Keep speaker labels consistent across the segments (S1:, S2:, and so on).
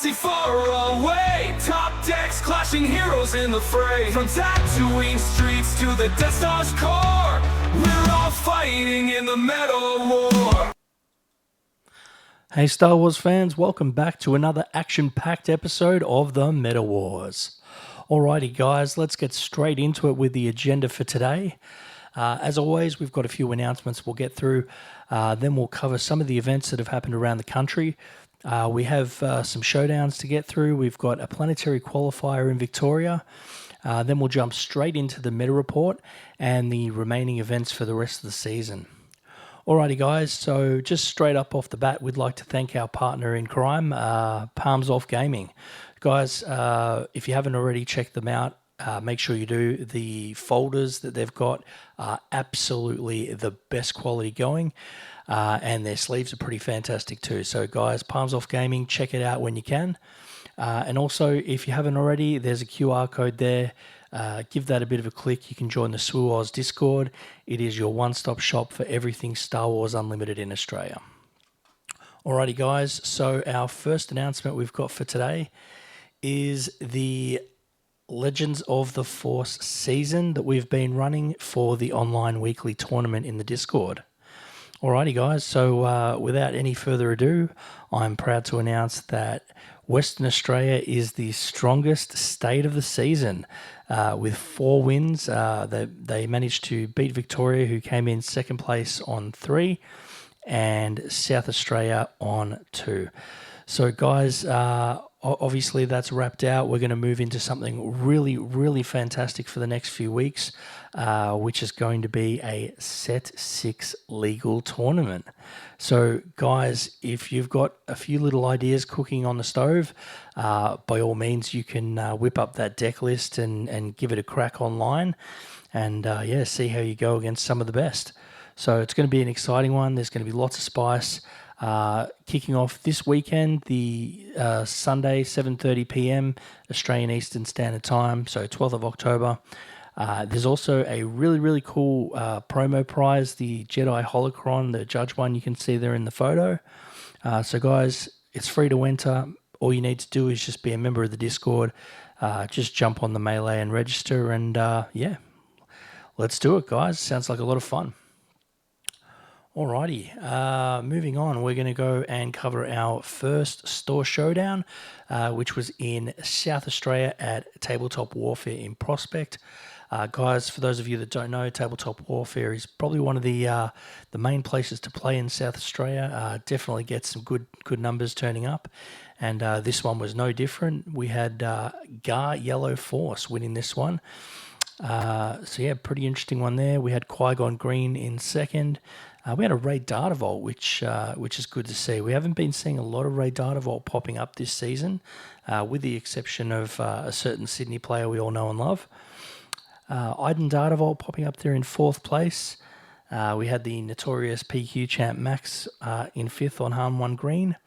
S1: galaxy far away. Top decks clashing, heroes in the fray. From Tatooine streets to the Death Star's core, we're all fighting in the Metal War.
S2: Hey Star Wars fans, welcome back to another action-packed episode of the Metal Wars. Alrighty guys, let's get straight into it with the agenda for today. As always, we've got a few announcements we'll get through. Then we'll cover some of the events that have happened around the country. We have some showdowns to get through. We've got a Planetary Qualifier in Victoria. Then we'll jump straight into the meta report and the remaining events for the rest of the season. Alrighty guys, so just straight up off the bat, we'd like to thank our partner in crime, Palms Off Gaming. Guys, if you haven't already checked them out, make sure you do. The folders that they've got are absolutely the best quality going, and their sleeves are pretty fantastic too. So guys, Palms Off Gaming, check it out when you can. And also, if you haven't already, there's a QR code there. Give that a bit of a click. You can join the SWU AUS Discord. It is your one-stop shop for everything Star Wars Unlimited in Australia. Alrighty guys, so our first announcement we've got for today is the Legends of the Force season that we've been running for the online weekly tournament in the Discord. Alrighty guys, so without any further ado, I'm proud to announce that Western Australia is the strongest state of the season with 4 wins. They managed to beat Victoria, who came in second place on 3, and South Australia on 2. So guys, obviously that's wrapped out. We're going to move into something really, really fantastic for the next few weeks, which is going to be a Set 6 legal tournament. So guys, if you've got a few little ideas cooking on the stove, by all means you can whip up that deck list and give it a crack online and see how you go against some of the best. So it's going to be an exciting one. There's going to be lots of spice. Kicking off this weekend, the Sunday, 7:30 p.m. Australian Eastern Standard Time, so 12th of October. There's also a really, really cool promo prize, the Jedi Holocron, the Judge one you can see there in the photo. So guys, it's free to enter. All you need to do is just be a member of the Discord. Just jump on the Melee and register, and let's do it, guys. Sounds like a lot of fun. Alrighty, moving on, we're going to go and cover our first store showdown, which was in South Australia at Tabletop Warfare in Prospect. Guys, for those of you that don't know, Tabletop Warfare is probably one of the main places to play in South Australia. Definitely gets some good numbers turning up, and this one was no different. We had Gar Yellow Force winning this one. Pretty interesting one there. We had Qui-Gon Green in second. We had a Ray Dartavolt, which is good to see. We haven't been seeing a lot of Ray Dartavolt popping up this season, with the exception of a certain Sydney player we all know and love. Iden Dartavolt popping up there in 4th place. We had the notorious PQ champ Max in 5th on Han 1 Green.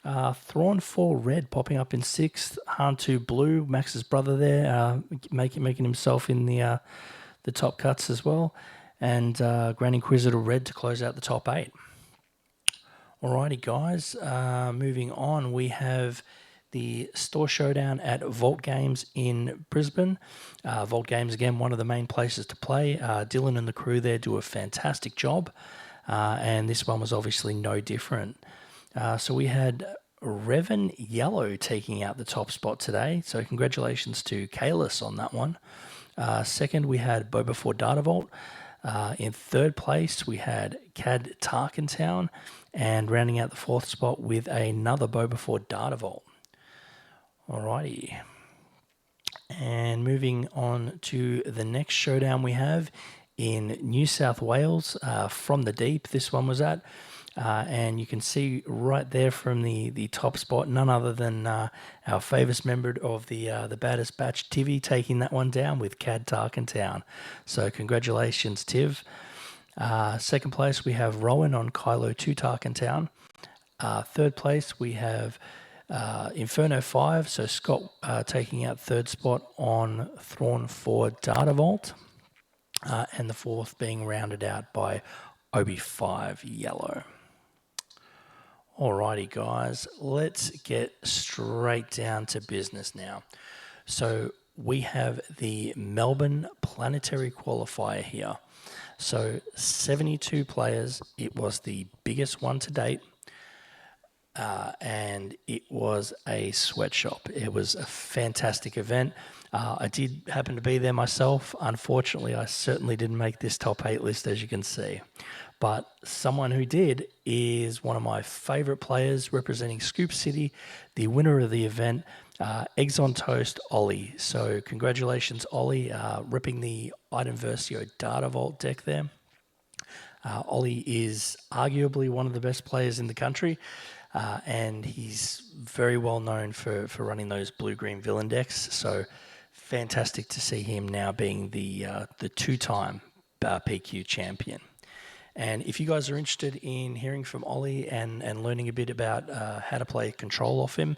S2: Thrawn 4 Red popping up in 6th. Han 2 Blue, Max's brother there, making himself in the top cuts as well. And Grand Inquisitor Red to close out the top 8. Alrighty guys, moving on, we have the store showdown at Vault Games in Brisbane. Vault Games, again, one of the main places to play. Dylan and the crew there do a fantastic job, and this one was obviously no different. So we had Revan Yellow taking out the top spot today, so congratulations to Kalis on that one. Second, we had Boba Fett Dartavolt. In 3rd place, we had Cad Tarkentown, and rounding out the 4th spot with another Boba Fett Dartavolt. Alrighty. And moving on to the next showdown we have in New South Wales, from the deep, this one was at. And you can see right there from the top spot, none other than our famous member of the Baddest Batch, Tivy, taking that one down with Cad Tarkentown. So congratulations, Tiv. Second place, we have Rowan on Kylo 2 Tarkentown. Third place, we have Inferno 5, so Scott taking out 3rd spot on Thrawn 4 Dartavolt. And the 4th being rounded out by Obi 5 Yellow. Alrighty, guys, let's get straight down to business now. So we have the Melbourne Planetary Qualifier here. So 72 players. It was the biggest one to date. And it was a sweatshop. It was a fantastic event. I did happen to be there myself. Unfortunately, I certainly didn't make this top 8 list, as you can see. But someone who did is one of my favourite players representing Scoop City, the winner of the event, Eggs on Toast, Ollie. So congratulations, Ollie, ripping the Item Versio Data Vault deck there. Ollie is arguably one of the best players in the country, and he's very well known for running those blue-green villain decks. So fantastic to see him now being the two-time PQ champion. And if you guys are interested in hearing from Ollie and learning a bit about how to play control off him,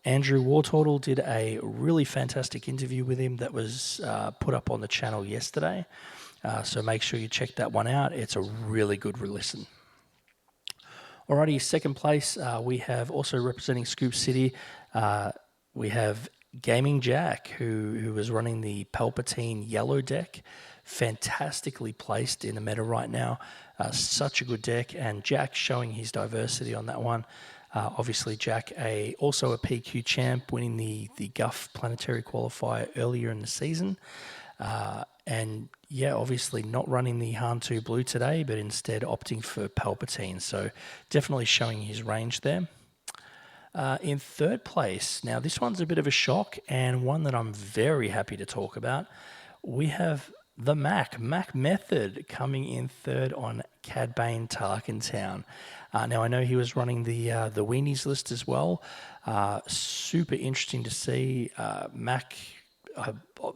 S2: Andrew Wartortle did a really fantastic interview with him that was put up on the channel yesterday. So make sure you check that one out. It's a really good listen. Alrighty, second place, we have also representing Scoop City, we have Gaming Jack, who was running the Palpatine yellow deck. Fantastically placed in the meta right now. Such a good deck, and Jack showing his diversity on that one. Obviously, Jack, also a PQ champ, winning the Guff Planetary Qualifier earlier in the season. And yeah, obviously not running the Han 2 Blue today, but instead opting for Palpatine. So definitely showing his range there. In third place, now this one's a bit of a shock and one that I'm very happy to talk about. We have the Mac Method coming in third on Cad Bane Tarkentown. Now I know he was running the Weenies list as well. Super interesting to see. Mac,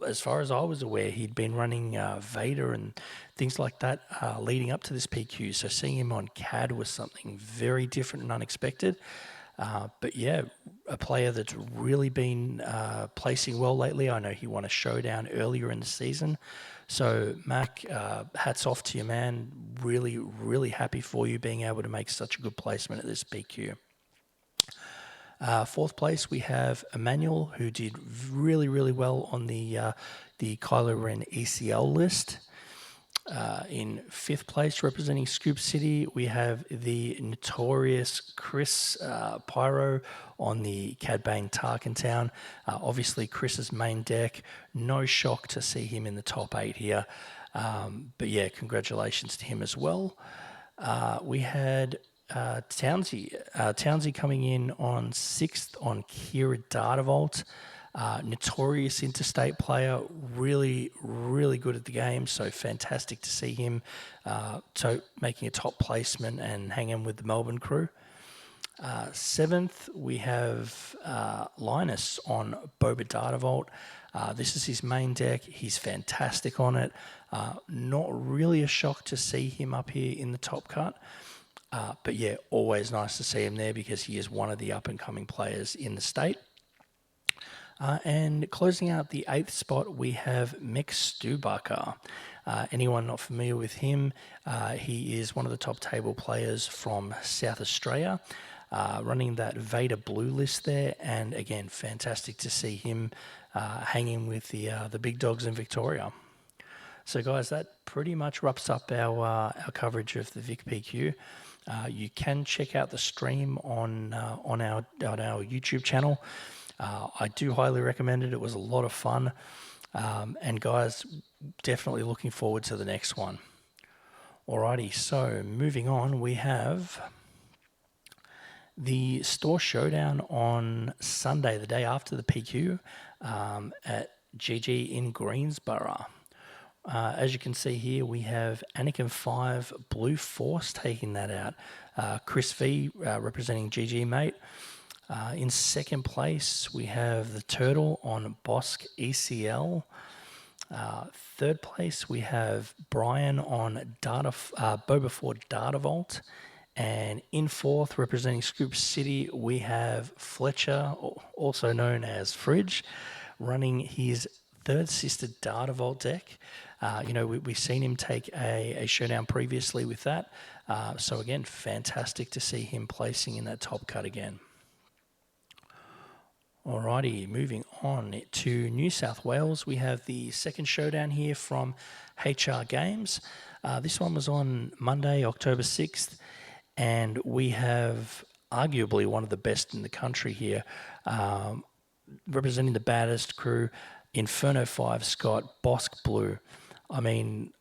S2: as far as I was aware, he'd been running Vader and things like that leading up to this PQ. So seeing him on Cad was something very different and unexpected. But yeah, a player that's really been placing well lately. I know he won a Showdown earlier in the season. So Mac, hats off to you, man. Really, really happy for you being able to make such a good placement at this PQ. Fourth place, we have Emmanuel, who did really, really well on the Kylo Ren ECL list. In fifth place, representing Scoop City, we have the notorious Chris Pyro on the Cad Bane Tarkentown. Obviously, Chris's main deck. No shock to see him in the top 8 here. But yeah, congratulations to him as well. We had Townsy coming in on 6th on Kira Data Vault. Notorious interstate player, really, really good at the game. So fantastic to see him making a top placement and hanging with the Melbourne crew. 7th, we have Linus on Boba Data Vault. This is his main deck. He's fantastic on it. Not really a shock to see him up here in the top cut. But yeah, always nice to see him there because he is one of the up-and-coming players in the state. And closing out the 8th spot, we have Mick Stubacher. Anyone not familiar with him, he is one of the top table players from South Australia, running that Vader Blue list there. And again, fantastic to see him hanging with the big dogs in Victoria. So guys, that pretty much wraps up our coverage of the Vic PQ. You can check out the stream on our YouTube channel. I do highly recommend it. It was a lot of fun. And guys, definitely looking forward to the next one. Alrighty, so moving on, we have the store showdown on Sunday, the day after the PQ, at GG in Greensborough. As you can see here, we have Anakin 5 Blue Force taking that out. Chris V representing GG Mate. In second place, we have the Turtle on Bosk ECL. Third place, we have Brian on Boba Fett Data Vault. And in fourth, representing Scoop City, we have Fletcher, also known as Fridge, running his Third Sister Data Vault deck. We've seen him take a showdown previously with that. So again, fantastic to see him placing in that top cut again. Alrighty, moving on to New South Wales, we have the second showdown here from HR Games. This one was on Monday, October 6th, and we have arguably one of the best in the country here, representing the baddest crew, Inferno 5 Scott, Bosque Blue. I mean,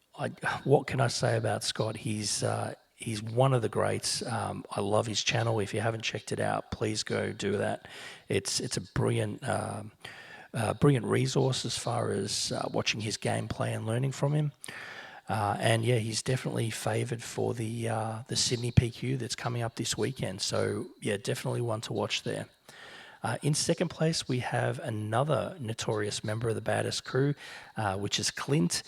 S2: what can I say about Scott? He's one of the greats. I love his channel. If you haven't checked it out, please go do that. It's a brilliant resource as far as watching his gameplay and learning from him. And yeah, he's definitely favoured for the Sydney PQ that's coming up this weekend. So yeah, definitely one to watch there. In second place, we have another notorious member of the baddest crew, which is Clint.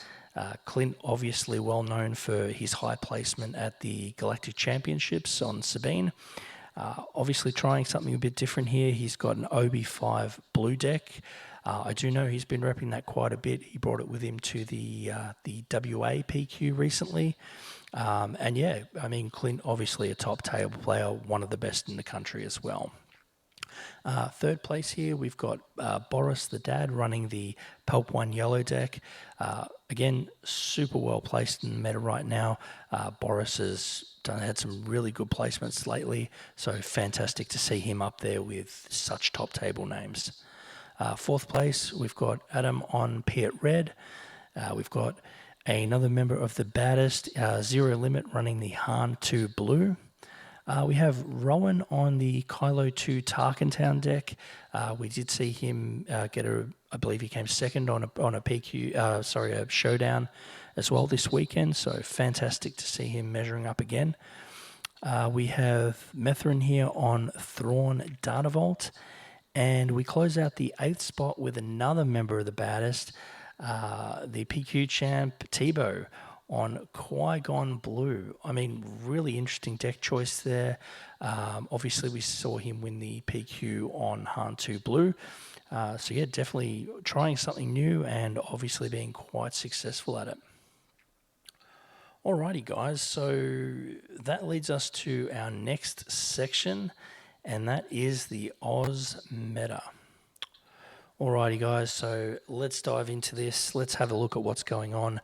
S2: Clint, obviously well known for his high placement at the Galactic Championships on Sabine. Obviously trying something a bit different here. He's got an OB5 blue deck. I do know he's been repping that quite a bit. He brought it with him to the WA PQ recently. And yeah, I mean, Clint, obviously a top table player, one of the best in the country as well. Third place here, we've got Boris the Dad running the Pulp 1 yellow deck. Again, super well placed in the meta right now. Boris has had some really good placements lately, so fantastic to see him up there with such top table names. Fourth place, we've got Adam on Piet Red. We've got another member of the baddest, Zero Limit, running the Han 2 Blue. We have Rowan on the Kylo 2 Tarkentown deck. We did see him get I believe he came second on a PQ, a showdown as well this weekend. So fantastic to see him measuring up again. We have Methrin here on Thrawn Data Vault. And we close out the 8th spot with another member of the baddest, the PQ champ Tebow on Qui-Gon Blue. I mean, really interesting deck choice there. Obviously, we saw him win the PQ on Han 2 Blue. So yeah, definitely trying something new and obviously being quite successful at it. Alrighty, guys. So that leads us to our next section, and that is the Oz meta. Alrighty, guys. So let's dive into this. Let's have a look at what's going on.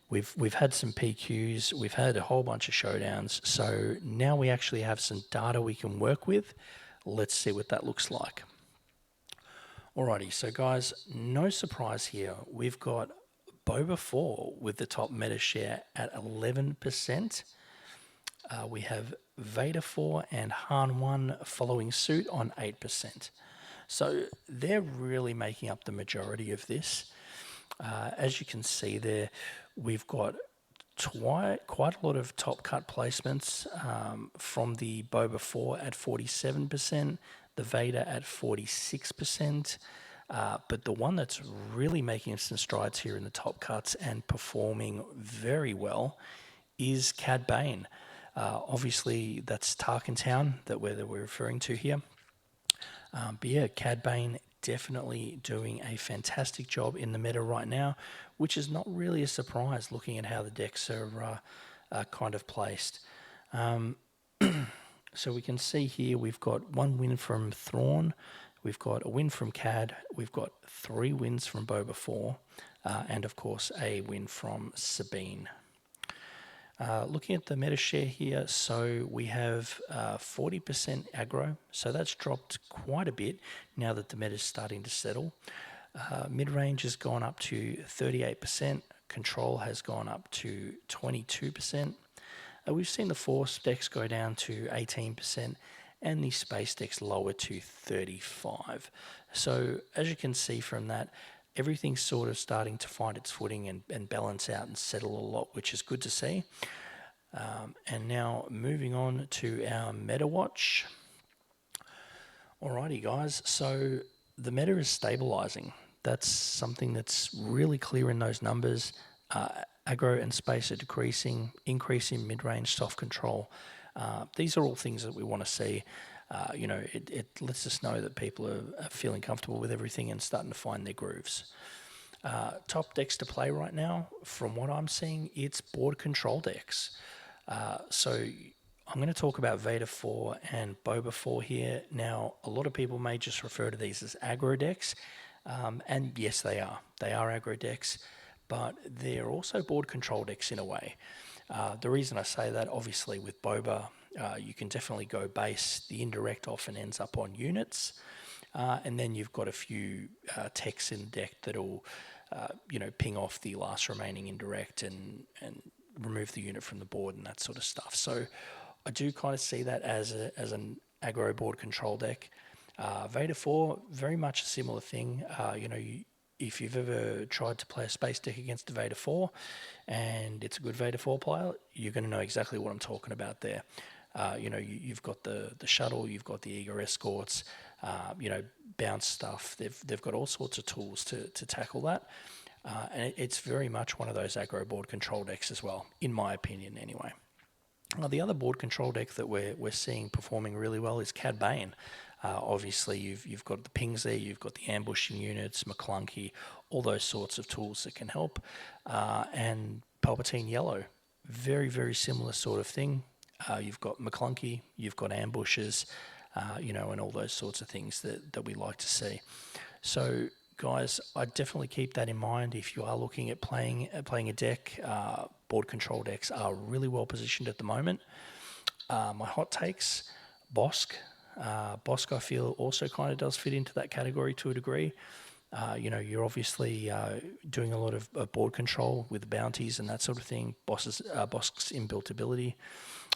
S2: We've had some PQs, we've had a whole bunch of showdowns, so now we actually have some data we can work with. Let's see what that looks like. Alrighty, so guys, no surprise here. We've got Boba 4 with the top meta share at 11%. We have Vader 4 and Han 1 following suit on 8%. So they're really making up the majority of this. As you can see there, we've got quite a lot of top cut placements from the Boba 4 at 47%, the Vader at 46%, but the one that's really making some strides here in the top cuts and performing very well is Cad Bane. Obviously, that's Tarkentown that we're referring to here. But yeah, Cad Bane definitely doing a fantastic job in the meta right now, which is not really a surprise looking at how the decks are kind of placed. So we can see here we've got one win from Thrawn, we've got a win from Cad, we've got 3 wins from Boba 4, and of course a win from Sabine. Looking at the meta share here, so we have 40% aggro, so that's dropped quite a bit now that the meta is starting to settle. Mid-range has gone up to 38%, control has gone up to 22%. We've seen the force decks go down to 18% and the space decks lower to 35%. So as you can see from that, everything's sort of starting to find its footing and balance out and settle a lot, which is good to see. And now moving on to our meta watch. Alrighty, guys. So the meta is stabilizing. That's something that's really clear in those numbers. Aggro and space are decreasing, increase in mid-range soft control. These are all things that we want to see. It lets us know that people are feeling comfortable with everything and starting to find their grooves. top decks to play right now, from what I'm seeing, it's board control decks. So I'm going to talk about Vader 4 and Boba 4 here. Now, a lot of people may just refer to these as aggro decks, and yes, they are. They are aggro decks, but they're also board control decks in a way. The reason I say that, obviously, with Boba, you can definitely go base. The indirect often ends up on units, and then you've got a few techs in the deck that'll, ping off the last remaining indirect and remove the unit from the board and that sort of stuff. So I do kind of see that as an aggro board control deck. Vader 4, very much a similar thing. If you've ever tried to play a space deck against a Vader 4 and it's a good Vader 4 player, you're going to know exactly what I'm talking about there. You've got the shuttle, you've got the eager escorts, bounce stuff. They've got all sorts of tools to tackle that. And it's very much one of those aggro board control decks as well, in my opinion anyway. The other board control deck that we're seeing performing really well is Cad Bane. Obviously, you've got the pings there, you've got the ambushing units, McClunky, all those sorts of tools that can help. And Palpatine Yellow, very, very similar sort of thing. You've got McClunky, you've got ambushes, and all those sorts of things that we like to see. So, guys, I definitely keep that in mind if you are looking at playing a deck. Board control decks are really well positioned at the moment. My hot takes, Bosk. Bosk, I feel, also kind of does fit into that category to a degree. You're obviously doing a lot of board control with bounties and that sort of thing. Bosk's inbuilt ability.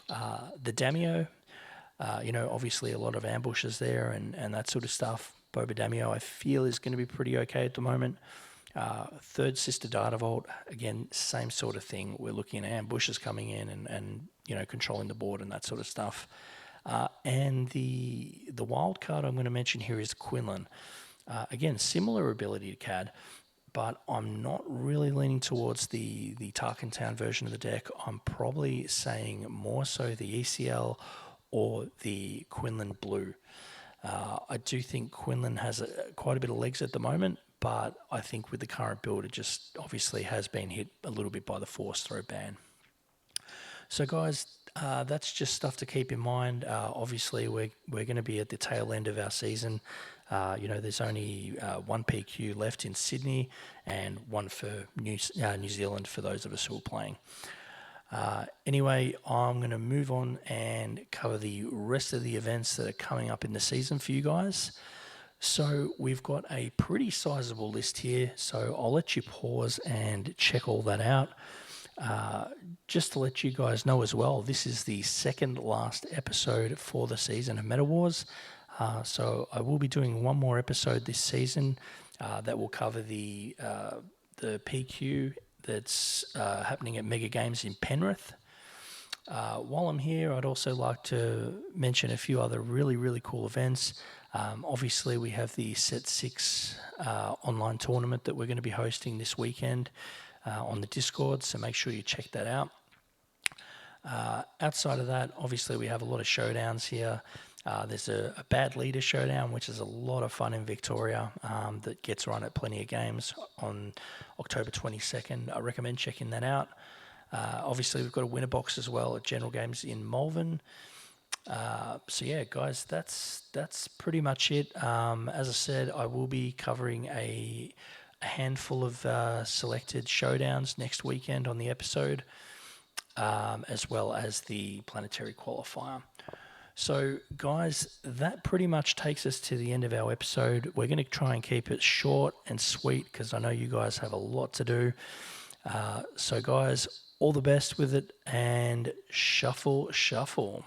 S2: The Damio, obviously a lot of ambushes there and that sort of stuff. Boba Damio, I feel, is going to be pretty okay at the moment. Third Sister Data Vault, again, same sort of thing. We're looking at ambushes coming in and controlling the board and that sort of stuff. And the wild card I'm going to mention here is Quinlan. Again, similar ability to Cad, but I'm not really leaning towards the Tarkin Town version of the deck. I'm probably saying more so the ECL or the Quinlan Blue. I do think Quinlan has quite a bit of legs at the moment, but I think with the current build, it just obviously has been hit a little bit by the Force throw ban. So guys, that's just stuff to keep in mind. Obviously, we're going to be at the tail end of our season. There's only one PQ left in Sydney and one for New Zealand for those of us who are playing. Anyway, I'm going to move on and cover the rest of the events that are coming up in the season for you guys. So we've got a pretty sizable list here, so I'll let you pause and check all that out. Just to let you guys know as well, this is the second last episode for the season of Meta Wars. So I will be doing one more episode this season that will cover the PQ that's happening at Mega Games in Penrith. While I'm here, I'd also like to mention a few other really, really cool events. Obviously, we have the Set 6 online tournament that we're going to be hosting this weekend on the Discord, so make sure you check that out. Outside of that, obviously, we have a lot of showdowns here. There's a Bad Leader Showdown, which is a lot of fun in Victoria, that gets run at plenty of games on October 22nd. I recommend checking that out. Obviously, we've got a winner box as well at General Games in Malvern. So yeah, guys, that's pretty much it. As I said, I will be covering a handful of selected showdowns next weekend on the episode, as well as the Planetary Qualifier. So, guys, that pretty much takes us to the end of our episode. We're going to try and keep it short and sweet because I know you guys have a lot to do. So, guys, all the best with it and shuffle, shuffle.